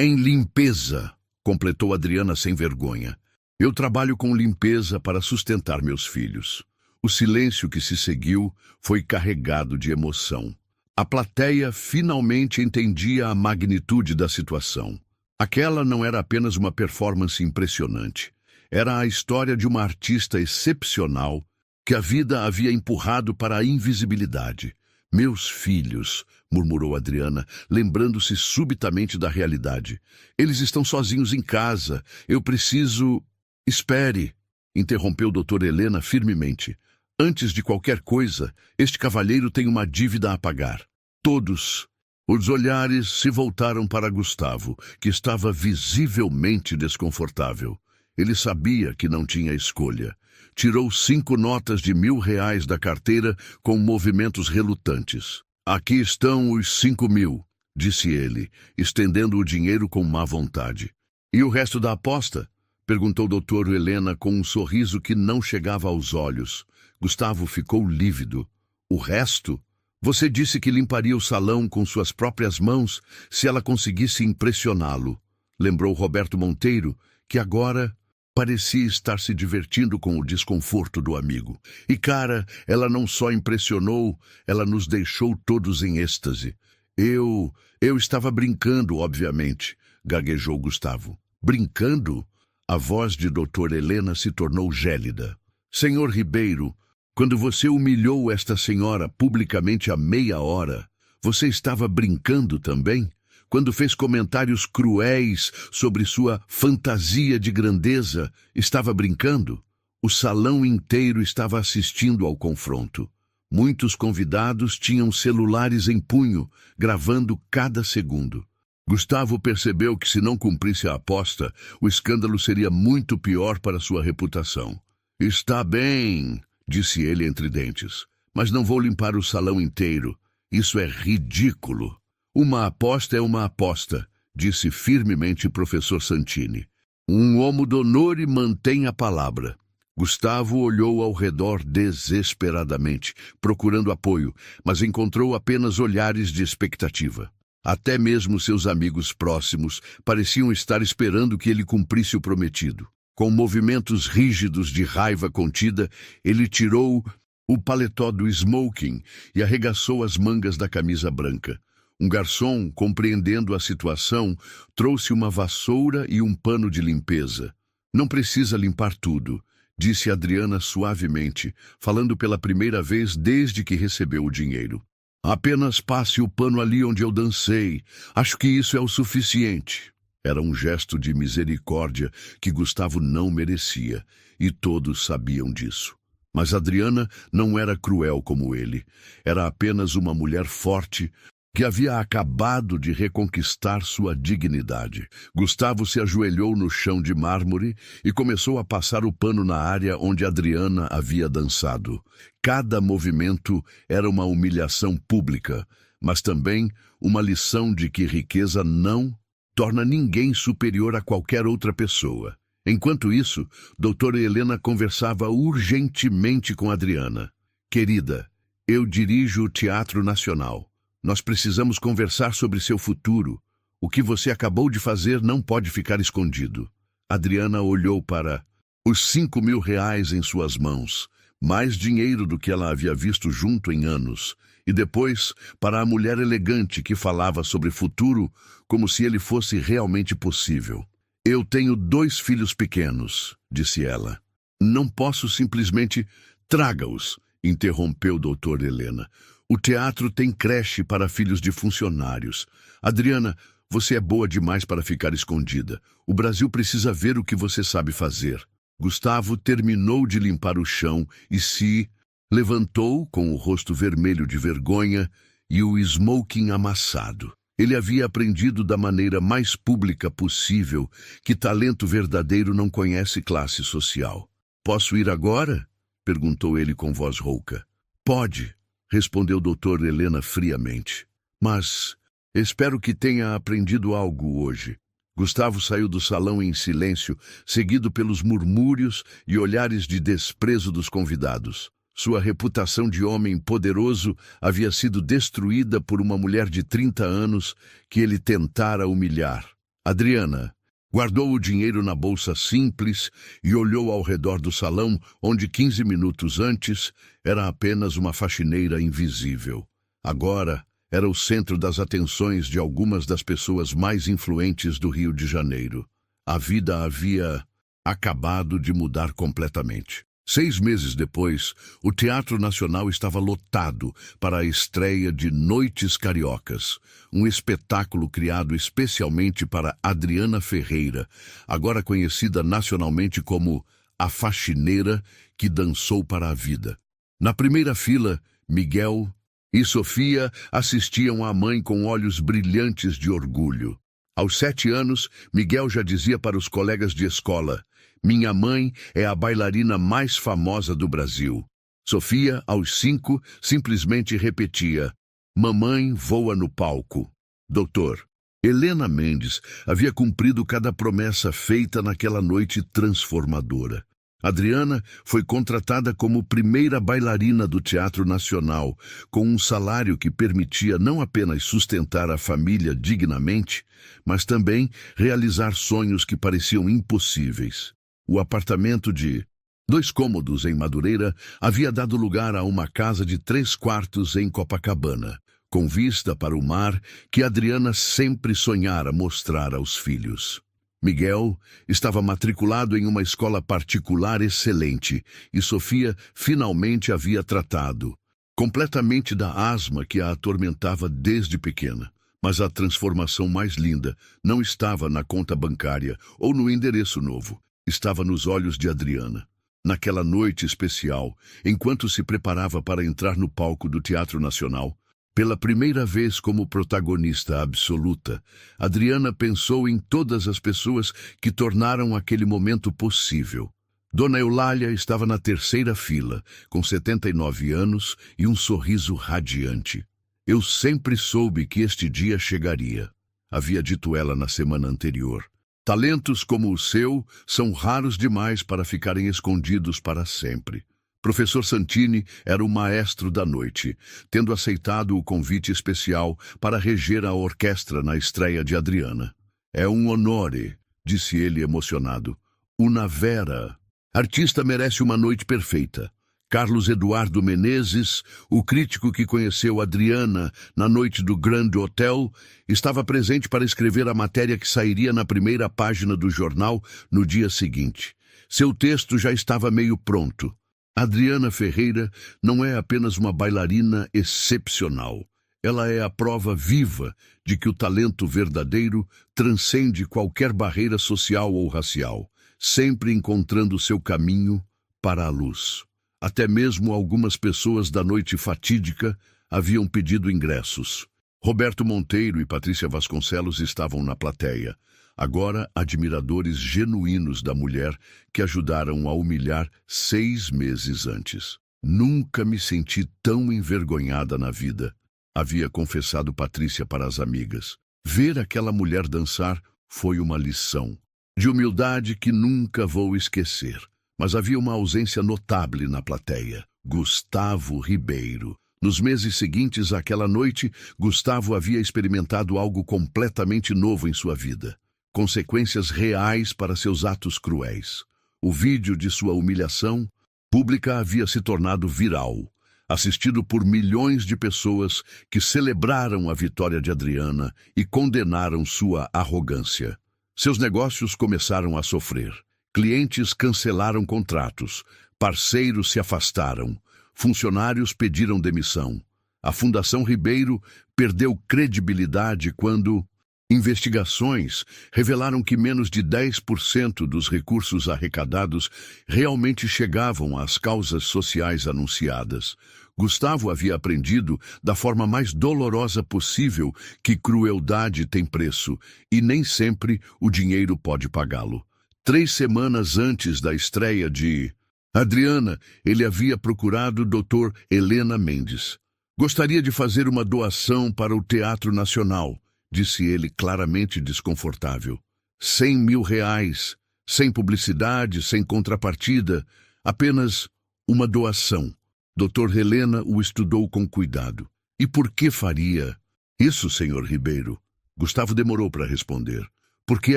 limpeza, completou Adriana sem vergonha. Eu trabalho com limpeza para sustentar meus filhos. O silêncio que se seguiu foi carregado de emoção. A plateia finalmente entendia a magnitude da situação. Aquela não era apenas uma performance impressionante. Era a história de uma artista excepcional que a vida havia empurrado para a invisibilidade. Meus filhos, murmurou Adriana, lembrando-se subitamente da realidade. Eles estão sozinhos em casa. Eu preciso... Espere, interrompeu Dr. Helena firmemente. Antes de qualquer coisa, este cavalheiro tem uma dívida a pagar. Todos. Os olhares se voltaram para Gustavo, que estava visivelmente desconfortável. Ele sabia que não tinha escolha. Tirou 5 notas de R$1.000 da carteira com movimentos relutantes. Aqui estão os 5.000, disse ele, estendendo o dinheiro com má vontade. E o resto da aposta? Perguntou Dr. Helena com um sorriso que não chegava aos olhos. Gustavo ficou lívido. O resto? Você disse que limparia o salão com suas próprias mãos se ela conseguisse impressioná-lo. Lembrou Roberto Monteiro, que agora parecia estar se divertindo com o desconforto do amigo. E, cara, ela não só impressionou, ela nos deixou todos em êxtase. Eu estava brincando, obviamente, gaguejou Gustavo. Brincando? A voz de doutora Helena se tornou gélida. Senhor Ribeiro, quando você humilhou esta senhora publicamente há meia hora, você estava brincando também? Quando fez comentários cruéis sobre sua fantasia de grandeza, estava brincando? O salão inteiro estava assistindo ao confronto. Muitos convidados tinham celulares em punho, gravando cada segundo. Gustavo percebeu que se não cumprisse a aposta, o escândalo seria muito pior para sua reputação. Está bem, disse ele entre dentes, mas não vou limpar o salão inteiro. Isso é ridículo. Uma aposta é uma aposta, disse firmemente o professor Santini. Um uomo d'onore mantém a palavra. Gustavo olhou ao redor desesperadamente, procurando apoio, mas encontrou apenas olhares de expectativa. Até mesmo seus amigos próximos pareciam estar esperando que ele cumprisse o prometido. Com movimentos rígidos de raiva contida, ele tirou o paletó do smoking e arregaçou as mangas da camisa branca. Um garçom, compreendendo a situação, trouxe uma vassoura e um pano de limpeza. Não precisa limpar tudo, disse Adriana suavemente, falando pela primeira vez desde que recebeu o dinheiro. Apenas passe o pano ali onde eu dancei. Acho que isso é o suficiente. Era um gesto de misericórdia que Gustavo não merecia, e todos sabiam disso. Mas Adriana não era cruel como ele. Era apenas uma mulher forte que havia acabado de reconquistar sua dignidade. Gustavo se ajoelhou no chão de mármore e começou a passar o pano na área onde Adriana havia dançado. Cada movimento era uma humilhação pública, mas também uma lição de que riqueza não torna ninguém superior a qualquer outra pessoa. Enquanto isso, doutora Helena conversava urgentemente com Adriana. Querida, eu dirijo o Teatro Nacional. Nós precisamos conversar sobre seu futuro. O que você acabou de fazer não pode ficar escondido. Adriana olhou para os 5.000 reais em suas mãos, mais dinheiro do que ela havia visto junto em anos, e depois para a mulher elegante que falava sobre futuro como se ele fosse realmente possível. Eu tenho 2 filhos pequenos, disse ela. Não posso simplesmente... Traga-os, interrompeu doutora Helena. O teatro tem creche para filhos de funcionários. Adriana, você é boa demais para ficar escondida. O Brasil precisa ver o que você sabe fazer. Gustavo terminou de limpar o chão e se levantou com o rosto vermelho de vergonha e o smoking amassado. Ele havia aprendido da maneira mais pública possível que talento verdadeiro não conhece classe social. Posso ir agora? Perguntou ele com voz rouca. Pode, respondeu doutora Helena friamente. Mas espero que tenha aprendido algo hoje. Gustavo saiu do salão em silêncio, seguido pelos murmúrios e olhares de desprezo dos convidados. Sua reputação de homem poderoso havia sido destruída por uma mulher de 30 anos que ele tentara humilhar. Adriana guardou o dinheiro na bolsa simples e olhou ao redor do salão, onde 15 minutos antes era apenas uma faxineira invisível. Agora era o centro das atenções de algumas das pessoas mais influentes do Rio de Janeiro. A vida havia acabado de mudar completamente. 6 meses depois, o Teatro Nacional estava lotado para a estreia de Noites Cariocas, um espetáculo criado especialmente para Adriana Ferreira, agora conhecida nacionalmente como a faxineira que dançou para a vida. Na primeira fila, Miguel e Sofia assistiam à mãe com olhos brilhantes de orgulho. Aos 7 anos, Miguel já dizia para os colegas de escola: minha mãe é a bailarina mais famosa do Brasil. Sofia, aos 5, simplesmente repetia: mamãe voa no palco. Doutor, Helena Mendes havia cumprido cada promessa feita naquela noite transformadora. Adriana foi contratada como primeira bailarina do Teatro Nacional, com um salário que permitia não apenas sustentar a família dignamente, mas também realizar sonhos que pareciam impossíveis. O apartamento de 2 cômodos em Madureira havia dado lugar a uma casa de 3 quartos em Copacabana, com vista para o mar que Adriana sempre sonhara mostrar aos filhos. Miguel estava matriculado em uma escola particular excelente e Sofia finalmente havia tratado completamente da asma que a atormentava desde pequena. Mas a transformação mais linda não estava na conta bancária ou no endereço novo, estava nos olhos de Adriana. Naquela noite especial, enquanto se preparava para entrar no palco do Teatro Nacional, pela primeira vez como protagonista absoluta, Adriana pensou em todas as pessoas que tornaram aquele momento possível. Dona Eulália estava na 3ª fila, com 79 anos e um sorriso radiante. Eu sempre soube que este dia chegaria, havia dito ela na semana anterior. Talentos como o seu são raros demais para ficarem escondidos para sempre. Professor Santini era o maestro da noite, tendo aceitado o convite especial para reger a orquestra na estreia de Adriana. É um onore, disse ele emocionado. Una vera. Artista merece uma noite perfeita. Carlos Eduardo Menezes, o crítico que conheceu Adriana na noite do Grand Hotel, estava presente para escrever a matéria que sairia na primeira página do jornal no dia seguinte. Seu texto já estava meio pronto. Adriana Ferreira não é apenas uma bailarina excepcional. Ela é a prova viva de que o talento verdadeiro transcende qualquer barreira social ou racial, sempre encontrando seu caminho para a luz. Até mesmo algumas pessoas da noite fatídica haviam pedido ingressos. Roberto Monteiro e Patrícia Vasconcelos estavam na plateia, agora admiradores genuínos da mulher que ajudaram a humilhar 6 meses antes. Nunca me senti tão envergonhada na vida, havia confessado Patrícia para as amigas. Ver aquela mulher dançar foi uma lição de humildade que nunca vou esquecer. Mas havia uma ausência notável na plateia. Gustavo Ribeiro. Nos meses seguintes àquela noite, Gustavo havia experimentado algo completamente novo em sua vida. Consequências reais para seus atos cruéis. O vídeo de sua humilhação pública havia se tornado viral, assistido por milhões de pessoas que celebraram a vitória de Adriana e condenaram sua arrogância. Seus negócios começaram a sofrer. Clientes cancelaram contratos, parceiros se afastaram, funcionários pediram demissão. A Fundação Ribeiro perdeu credibilidade quando investigações revelaram que menos de 10% dos recursos arrecadados realmente chegavam às causas sociais anunciadas. Gustavo havia aprendido da forma mais dolorosa possível que crueldade tem preço e nem sempre o dinheiro pode pagá-lo. 3 semanas antes da estreia de Adriana, ele havia procurado o Dr. Helena Mendes. Gostaria de fazer uma doação para o Teatro Nacional, disse ele claramente desconfortável. 100 mil reais, sem publicidade, sem contrapartida, apenas uma doação. Dr. Helena o estudou com cuidado. E por que faria isso, Sr. Ribeiro? Gustavo demorou para responder. Porque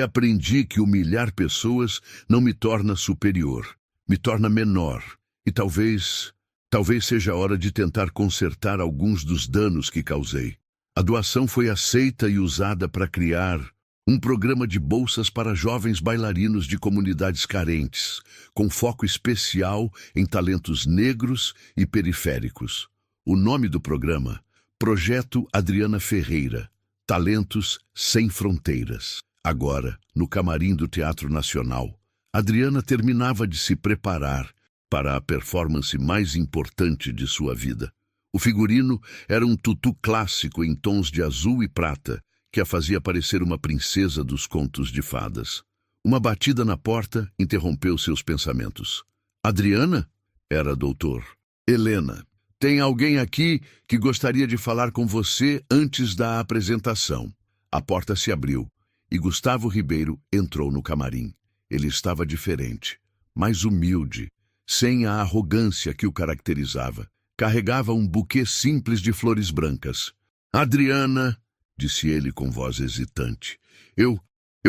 aprendi que humilhar pessoas não me torna superior, me torna menor. E talvez seja a hora de tentar consertar alguns dos danos que causei. A doação foi aceita e usada para criar um programa de bolsas para jovens bailarinos de comunidades carentes, com foco especial em talentos negros e periféricos. O nome do programa, Projeto Adriana Ferreira, Talentos Sem Fronteiras. Agora, no camarim do Teatro Nacional, Adriana terminava de se preparar para a performance mais importante de sua vida. O figurino era um tutu clássico em tons de azul e prata, que a fazia parecer uma princesa dos contos de fadas. Uma batida na porta interrompeu seus pensamentos. Adriana? Era doutor. Helena. Tem alguém aqui que gostaria de falar com você antes da apresentação. A porta se abriu e Gustavo Ribeiro entrou no camarim. Ele estava diferente, mais humilde, sem a arrogância que o caracterizava. Carregava um buquê simples de flores brancas. Adriana, disse ele com voz hesitante, eu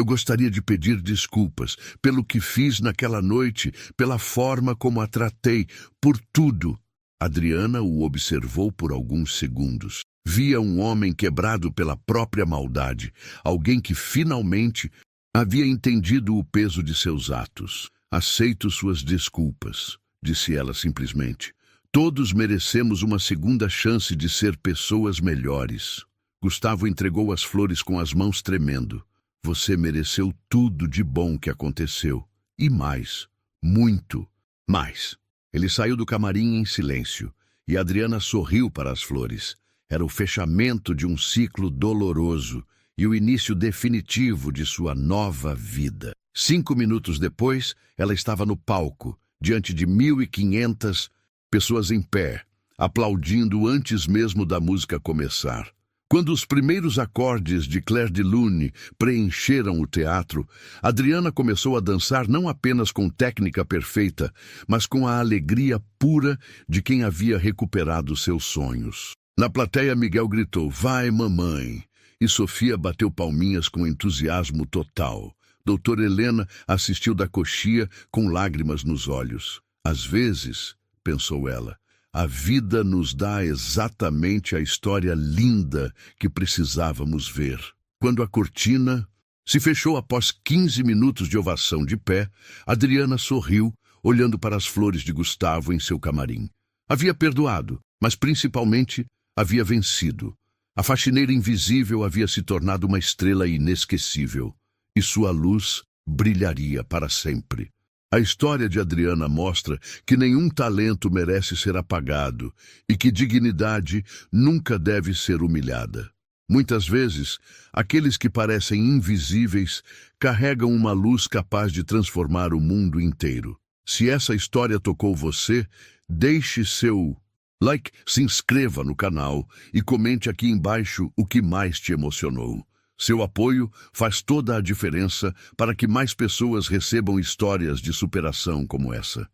gostaria de pedir desculpas pelo que fiz naquela noite, pela forma como a tratei, por tudo. Adriana o observou por alguns segundos. Via um homem quebrado pela própria maldade, alguém que finalmente havia entendido o peso de seus atos. Aceito suas desculpas, disse ela simplesmente. Todos merecemos uma segunda chance de ser pessoas melhores. Gustavo entregou as flores com as mãos tremendo. Você mereceu tudo de bom que aconteceu. E mais. Muito mais. Ele saiu do camarim em silêncio, e Adriana sorriu para as flores. Era o fechamento de um ciclo doloroso e o início definitivo de sua nova vida. 5 minutos depois, ela estava no palco, diante de 1.500 pessoas em pé, aplaudindo antes mesmo da música começar. Quando os primeiros acordes de Clair de Lune preencheram o teatro, Adriana começou a dançar não apenas com técnica perfeita, mas com a alegria pura de quem havia recuperado seus sonhos. Na plateia, Miguel gritou, "Vai, mamãe!" E Sofia bateu palminhas com entusiasmo total. Doutora Helena assistiu da coxia com lágrimas nos olhos. Às vezes, pensou ela, a vida nos dá exatamente a história linda que precisávamos ver. Quando a cortina se fechou após 15 minutos de ovação de pé, Adriana sorriu, olhando para as flores de Gustavo em seu camarim. Havia perdoado, mas principalmente havia vencido. A faxineira invisível havia se tornado uma estrela inesquecível, e sua luz brilharia para sempre. A história de Adriana mostra que nenhum talento merece ser apagado e que dignidade nunca deve ser humilhada. Muitas vezes, aqueles que parecem invisíveis carregam uma luz capaz de transformar o mundo inteiro. Se essa história tocou você, deixe seu like, se inscreva no canal e comente aqui embaixo o que mais te emocionou. Seu apoio faz toda a diferença para que mais pessoas recebam histórias de superação como essa.